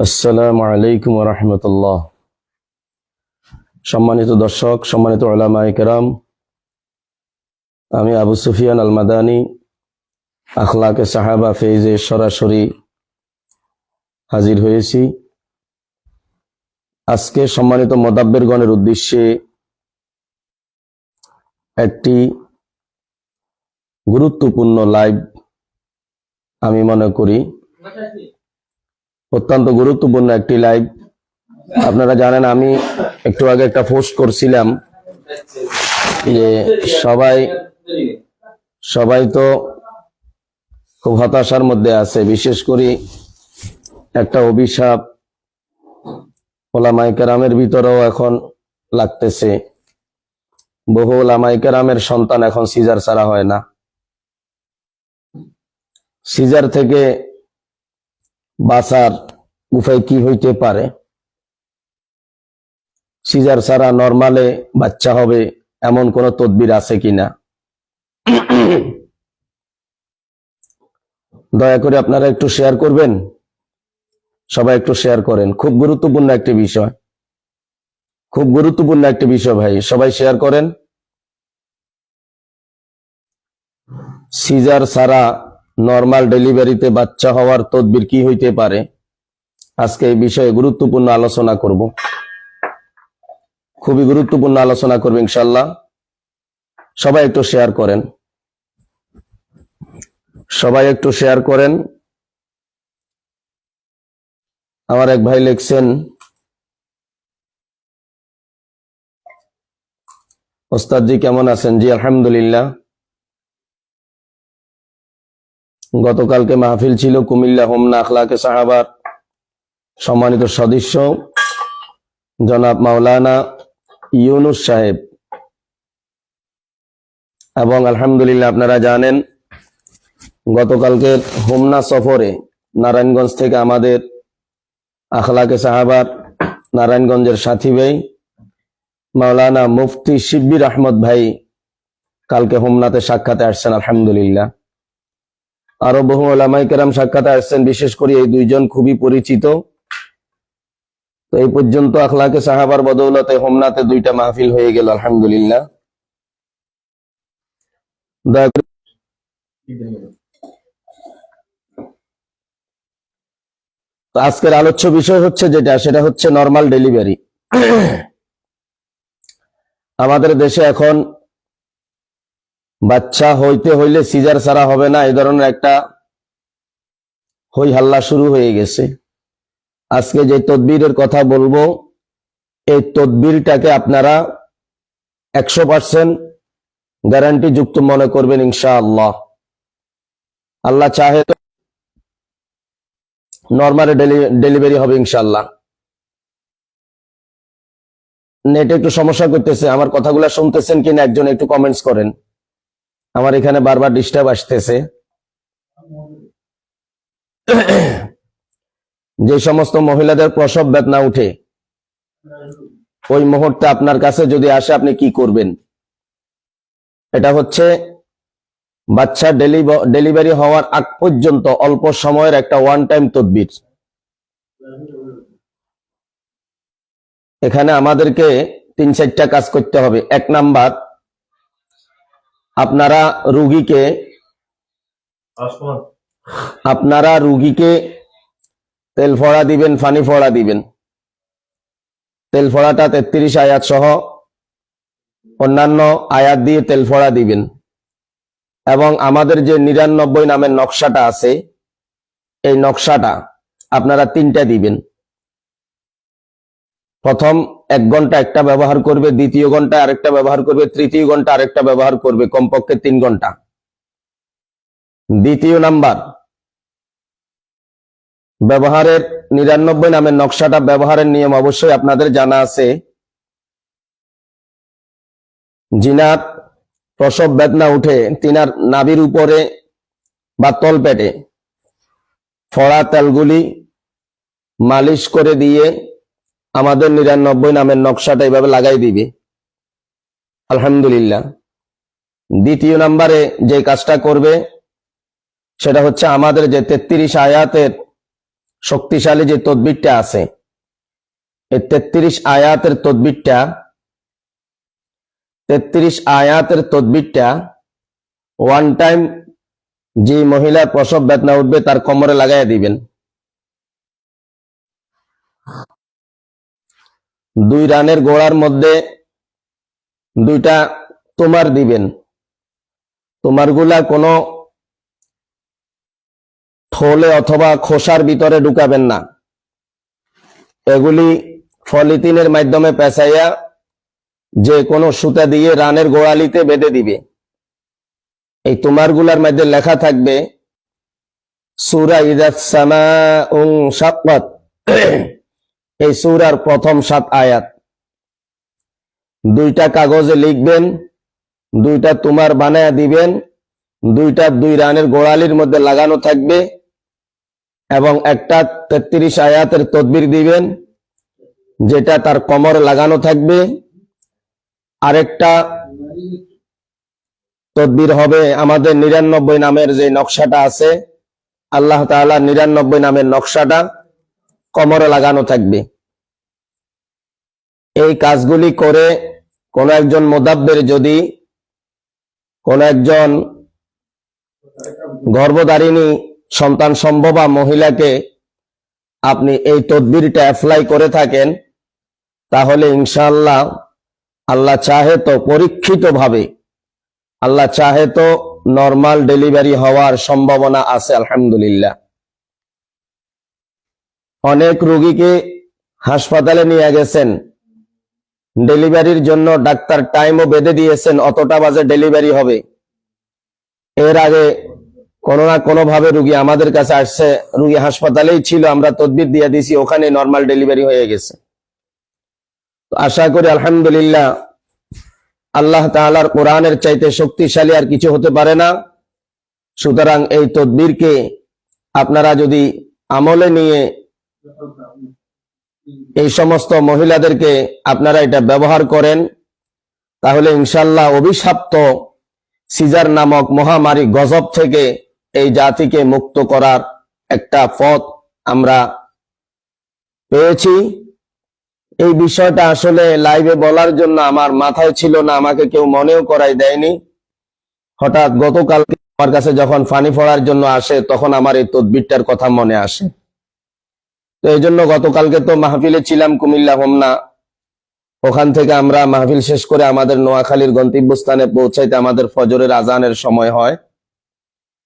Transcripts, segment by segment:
আসসালামু আলাইকুম ওয়া রাহমাতুল্লাহ। সম্মানিত দর্শক, সম্মানিত উলামায়ে কেরাম, আমি আবু সুফিয়ান আল মাদানী আখলাকে সাহাবা ফেইজে সরাসরি হাজির হয়েছি। আজকে সম্মানিত মুদাব্বিরগণের উদ্দেশ্যে একটি গুরুত্বপূর্ণ লাইভ আমি মনে করি অত্যন্ত গুরুত্বপূর্ণ একটি লাইভ। আপনারা জানেন, আমি একটু আগে একটা পোস্ট করছিলাম যে সবাই তো খুব হতাশার মধ্যে আছে। বিশেষ করে একটা অভিশাপ ওলামায়ে কেরামের ভিতরেও এখন লাগতেছে। বহু ওলামায়ে কেরামের সন্তান এখন সিজার ছাড়া হয় না। সিজার থেকে বাঁচার উপায় কি হইতে পারে? সিজার ছাড়া নরমালে বাচ্চা হবে এমন কোন তদবির আছে কিনা? দয়া করে আপনারা একটু শেয়ার করবেন। সবাই একটু শেয়ার করেন। খুব গুরুত্বপূর্ণ একটি বিষয়, খুব গুরুত্বপূর্ণ একটি বিষয় ভাই, সবাই শেয়ার করেন। সিজার ছাড়া নরমাল ডেলিভারিতে বাচ্চা হওয়ার তদবির কি হইতে পারে? আজকে এই বিষয়ে গুরুত্বপূর্ণ আলোচনা করব, খুবই গুরুত্বপূর্ণ আলোচনা করব ইনশাআল্লাহ। সবাই একটু শেয়ার করেন, সবাই একটু শেয়ার করেন। আমার এক ভাই লিখছেন, ওস্তাদ জি কেমন আছেন? জি আলহামদুলিল্লাহ। গতকালকে মাহফিল ছিল কুমিল্লা হোমনা আখলাকে সাহাবার সম্মানিত সদস্য জনাব মাওলানা ইউনুস সাহেব, এবং আলহামদুলিল্লাহ আপনারা জানেন গতকালকে হোমনা সফরে নারায়ণগঞ্জ থেকে আমাদের আখলাকে সাহাবার নারায়ণগঞ্জের সাথী ভাই মাওলানা মুফতি শিব্বির আহমদ ভাই কালকে হোমনাতে সাক্ষাতে আসছেন আলহামদুলিল্লাহ। আরো বহু ওলামায়ে কেরাম সাক্ষাতে আসছেন, বিশেষ করে এই দুইজন খুবই পরিচিত। তো এই পর্যন্ত আখলাকে সাহাবার বদৌলতে হোমনাতে দুইটা মাহফিল হয়ে গেল আলহামদুলিল্লাহ। তো আজকের আলোচ্য বিষয় হচ্ছে সেটা হচ্ছে নরমাল ডেলিভারি। আমাদের দেশে এখন বাচ্চা হইতে হইলে সিজার ছাড়া হবে না, এই ধরনের একটা হই হাল্লা শুরু হয়ে গেছে। আজকে যে তদবিরের কথা বলবো, এই তদবিরটাকে আপনারা 100% গ্যারান্টি যুক্ত মনে করবেন ইনশাআল্লাহ। আল্লাহ চাহে তো নরমাল ডেলিভারি হবে ইনশাআল্লাহ। নেটে একটু সমস্যা করতেছে, আমার কথাগুলো শুনতেছেন কিনা একজন একটু কমেন্টস করেন। আমার এখানে বারবার ডিস্টার্ব আসতেছে। যে সমস্ত মহিলাদের প্রসব বেদনা উঠে, ওই মুহূর্তে আপনার কাছে যদি আসে আপনি কি করবেন? এটা হচ্ছে বাচ্চা ডেলিভারি হওয়ার আগ পর্যন্ত অল্প সময়ের একটা ওয়ান টাইম তদবির। এখানে আমাদেরকে 3-4টা কাজ করতে হবে। 1 নাম্বার, আপনারা রুগীকে তেল ফোড়া দিবেন, পানি ফোড়া দিবেন। তেল ফোড়াটা 33 আয়াত সহ অন্যান্য আয়াত দিয়ে তেল ফোড়া দিবেন। এবং আমাদের যে 99 নামের নকশাটা আছে, এই নকশাটা আপনারা 3টা দিবেন। প্রথম 1 ঘন্টা একটা ব্যবহার করবে, দ্বিতীয় ঘন্টা আরেকটা ব্যবহার করবে, তৃতীয় ঘন্টা আরেকটা ব্যবহার করবে, কমপক্ষে 3 ঘন্টা। দ্বিতীয় নাম্বার, ব্যবহারের 99 নামের নকশাটা ব্যবহারের নিয়ম অবশ্যই আপনাদের জানা আছে। জিনার প্রসব বেদনা উঠে তিনার নাভির উপরে বা তলপেটে ফোড়া তেলগুলি মালিশ করে দিয়ে আমাদের 99 নামের নকশাটা এইভাবে লাগাই দিবে আলহামদুলিল্লাহ। দ্বিতীয় নাম্বারে যে কাজটা করবে সেটা হচ্ছে আমাদের যে 33 আয়াতের শক্তিশালী যে তদবিরটা আছে, এই 33 আয়াতের তদবিরটা ওয়ান টাইম যে মহিলার প্রসব বেদনা উঠবে তার কোমরে লাগাইয়া দিবেন। 2 রানের গোড়ার মধ্যে 2টা তোমার দিবেন। তোমারগুলা কোনো থলে অথবা খোসার ভিতরে ঢুকাবেন না, এগুলি পলিথিনের মাধ্যমে পেঁচাইয়া যে কোনো সুতা দিয়ে রানের গোড়ালিতে বেঁধে দিবে। এই তোমারগুলার মধ্যে লেখা থাকবে সূরা ইযাস সামাউ শাক্কাত, এই সূরার প্রথম 7 আয়াত। 2টা কাগজে লিখবেন, 2টা তোমার বানায়া দিবেন, 2টা 2 রানের গোড়ালির মধ্যে লাগানো থাকবে এবং একটা 33 আয়াতের তদবির দিবেন যেটা তার কোমরে লাগানো থাকবে। আরেকটা তদবির হবে আমাদের 99 নামের যে নকশাটা আছে, আল্লাহ তাআলা 99 নামের নকশাটা কোমরে লাগানো থাকবে। এই কাজগুলি করে কোন একজন মুদাব্বির, যদি কোন একজন গর্ভধারিণী সন্তান সম্ভবা মহিলাকে আপনি এই তদবিরটা অ্যাপ্লাই করে থাকেন, তাহলে ইনশাআল্লাহ আল্লাহ চাহে তো পরীক্ষিতভাবে, আল্লাহ চাহে তো নরমাল ডেলিভারি হওয়ার সম্ভাবনা আছে আলহামদুলিল্লাহ। অনেক রোগীকে হাসপাতালে নিয়ে গেছেন, ডেলিভারির জন্য ডাক্তার টাইমও বেঁধে দিয়েছেন, অতটা বাজে ডেলিভারি হবে। এর আগে কোনো না কোনো ভাবে রোগী আমাদের কাছে আসছে, রোগী হাসপাতালেই ছিল, আমরা তদবির দিয়ে দিছি, ওখানে নরমাল ডেলিভারি হয়ে গেছে। তো আশা করি আলহামদুলিল্লাহ আল্লাহ তাআলার কোরআনের চাইতে শক্তিশালী আর কিছু হতে পারে না। সুতরাং এই তদবিরকে আপনারা যদি আমলে নিয়ে এই সমস্ত মহিলাদেরকে আপনারা এটা ব্যবহার করেন, তাহলে ইনশাআল্লাহ অভিশপ্ত সিজার নামক মহামারী গজব থেকে এই জাতিকে মুক্ত করার একটা পথ আমরা পেয়েছি। এই বিষয়টা আসলে লাইভে বলার জন্য আমার মাথায় ছিল না, আমাকে কেউ মনেও করাই দেয়নি। হঠাৎ গতকালকে আমার কাছে যখন পানি পড়ার জন্য আসে, তখন আমার এই তদবিরটার কথা মনে আসে। তো এই জন্য গতকালকে তো মাহফিলে ছিলাম কুমিল্লা হোমনা, ওখান থেকে আমরা মাহফিল শেষ করে আমাদের নোয়াখালীর গন্তব্যস্থানে পৌঁছাইতে আমাদের ফজরের আজানের সময় হয়।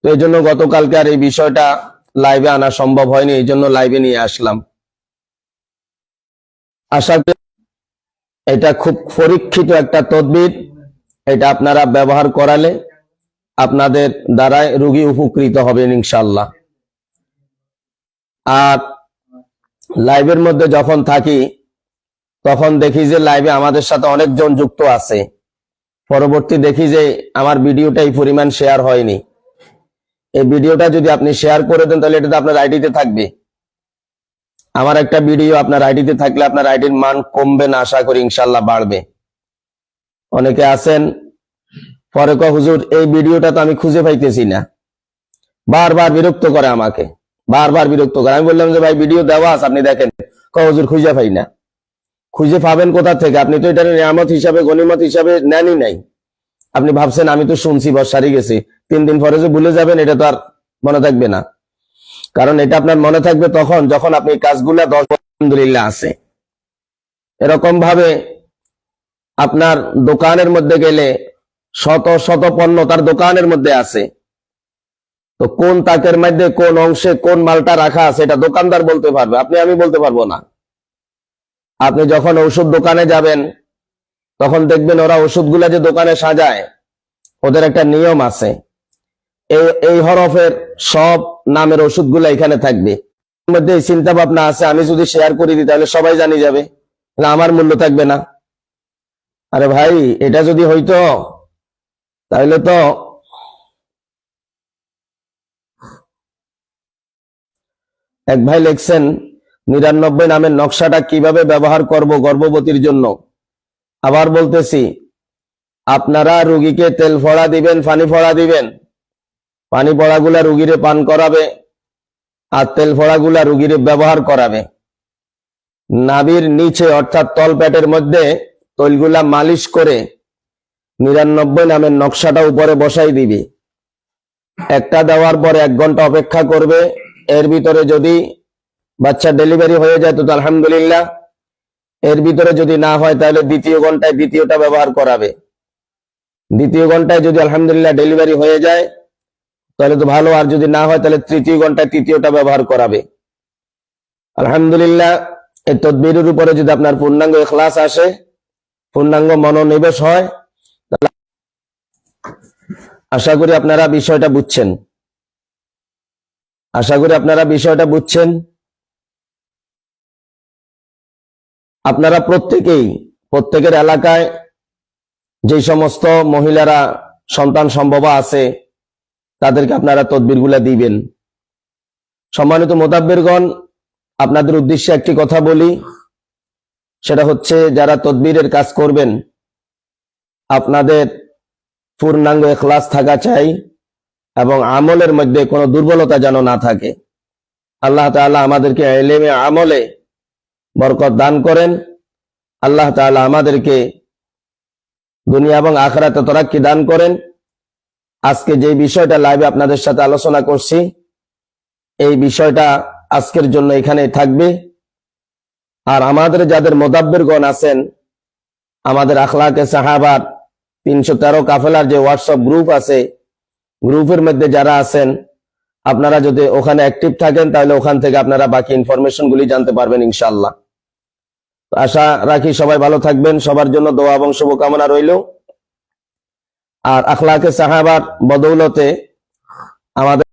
তো এই জন্য গতকালকে আর এই বিষয়টা লাইভে আনা সম্ভব হয়নি, এই জন্য লাইভে নিয়ে আসলাম। আশা করি এটা খুব পরীক্ষিত একটা তদবির, এটা আপনারা ব্যবহার করালে আপনাদের দ্বারাই রোগী উপকৃত হবেন ইনশাআল্লাহ। আর লাইভের মধ্যে যখন থাকি তখন দেখি যে লাইভে আমাদের সাথে অনেকজন যুক্ত আছে, পরবর্তী দেখি যে আমার ভিডিওটা এই পরিমাণ শেয়ার হয়নি। এই ভিডিওটা যদি আপনি শেয়ার করে দেন তাহলে এটা তো আপনার আইডিতে থাকবে। আমার একটা ভিডিও আপনার আইডিতে থাকলে আপনার আইডির মান কমবে না, আশা করি ইনশাআল্লাহ বাড়বে। অনেকে আছেন পরে কয় হুজুর এই ভিডিওটা তো আমি খুঁজে পাইতেছি না, বারবার বিরক্ত করে আমাকে, বারবার বিরক্ত করে। আমি বললাম যে ভাই ভিডিও দেওয়া আছে, আপনি দেখেন। কয় হুজুর খুঁজে পাই না। খুঁজে পাবেন কোথা থেকে? আপনি তো এটা নিয়ামত হিসাবে, গনিমত হিসাবে নেনই নাই। আপনি ভাবছেন আমি তো শুনছি বস সারি গেছি, 3 দিন পরে যে ভুলে যাবেন, এটা তো আর মনে থাকবে না। কারণ এটা আপনার মনে থাকবে তখন যখন আপনি কাজগুলা 10 আলহামদুলিল্লাহ আছে। এরকম ভাবে আপনার দোকানের মধ্যে গেলে শত শত পণ্য তার দোকানের মধ্যে আছে, তো কোন তাকের মধ্যে কোন অংশে কোন মালটা রাখা আছে এটা দোকানদার বলতে পারবে, আমি বলতে পারবো না। আপনি যখন ওষুধ দোকানে যাবেন তখন দেখবেন ওরা ওষুধগুলা যে দোকানে সাজায়, ওদের একটা নিয়ম আছে। এই হরফের সব নামের ওষুধগুলা এখানে থাকবে। এর মধ্যে এই চিন্তা ভাবনা আছে, আমি যদি শেয়ার করে দিই তাহলে সবাই জানি যাবে, আমার মূল্য থাকবে না। আরে ভাই, এটা যদি হইতো তাহলে তো এক ভাই লিখছেন 99 নামের নকশাটা কিভাবে ব্যবহার করব গর্ভবতীর জন্য। আবার বলতেছি, আপনারা রোগীকে তেল ফড়া দিবেন, পানি ফড়া দিবেন, পানি পড়াগুলা রোগীরে পান করাবে, আর তেল ফোড়াগুলা রুগীর ব্যবহার করাবে। নাভির নিচে অর্থাৎ তলপেটের মধ্যে তৈলগুলা মালিশ করে 99 নামের নকশাটা উপরে বসাই দিবি। একটা দেওয়ার পরে 1 ঘন্টা অপেক্ষা করবে। এর ভিতরে যদি বাচ্চা ডেলিভারি হয়ে যায় তো আলহামদুলিল্লাহ, এর ভিতরে যদি না হয় তাহলে দ্বিতীয় ঘন্টায় দ্বিতীয়টা ব্যবহার করাবে। দ্বিতীয় ঘন্টায় যদি আলহামদুলিল্লাহ ডেলিভারি হয়ে যায় তাহলে তো ভালো, আর যদি না হয় তাহলে তৃতীয় ঘন্টায় তৃতীয়টা ব্যবহার করাবে। আলহামদুলিল্লাহ, এই তদবিরের উপরে যদি আপনার পূর্ণাঙ্গ ইখলাস আসে, পূর্ণাঙ্গ মনোনিবেশ হয়, আশা করি আপনারা বিষয়টা বুঝছেন। আপনারা প্রত্যেকের এলাকায় যে সমস্ত মহিলারা সন্তান সম্ভবা আছে তাদেরকে আপনারা তদবিরগুলা দিবেন। সম্মানিত মুতাব্বিরগণ, আপনাদের উদ্দেশ্যে একটি কথা বলি, সেটা হচ্ছে যারা তদবিরের কাজ করবেন আপনাদের পূর্ণাঙ্গ ইখলাস থাকা চাই এবং আমলের মধ্যে কোনো দুর্বলতা যেন না থাকে। আল্লাহ তাআলা আমাদেরকে ইলমে আমলে বরকত দান করেন। আল্লাহ তাআলা আমাদেরকে দুনিয়া এবং আখিরাতে তারাক্কি দান করেন। আজকে যে বিষয়টা লাইভে আপনাদের সাথে আলোচনা করছি, এই বিষয়টা আজকের জন্য এখানেই থাকবে। আর আমাদের যাদের মুদাব্বিরগণ আছেন, আমাদের আখলাকে সাহাবার 313 কাফেলার যে হোয়াটসঅ্যাপ গ্রুপ আছে, গ্রুপের মধ্যে যারা আছেন আপনারা যদি ওখানে অ্যাক্টিভ থাকেন তাহলে ওখান থেকে আপনারা বাকি ইনফরমেশন গুলি জানতে পারবেন ইনশাআল্লাহ। আশা রাখি সবাই ভালো থাকবেন, সবার জন্য দোয়া এবং শুভকামনা রইল। আর আখলাকে সাহাবার বদৌলতে আমাদের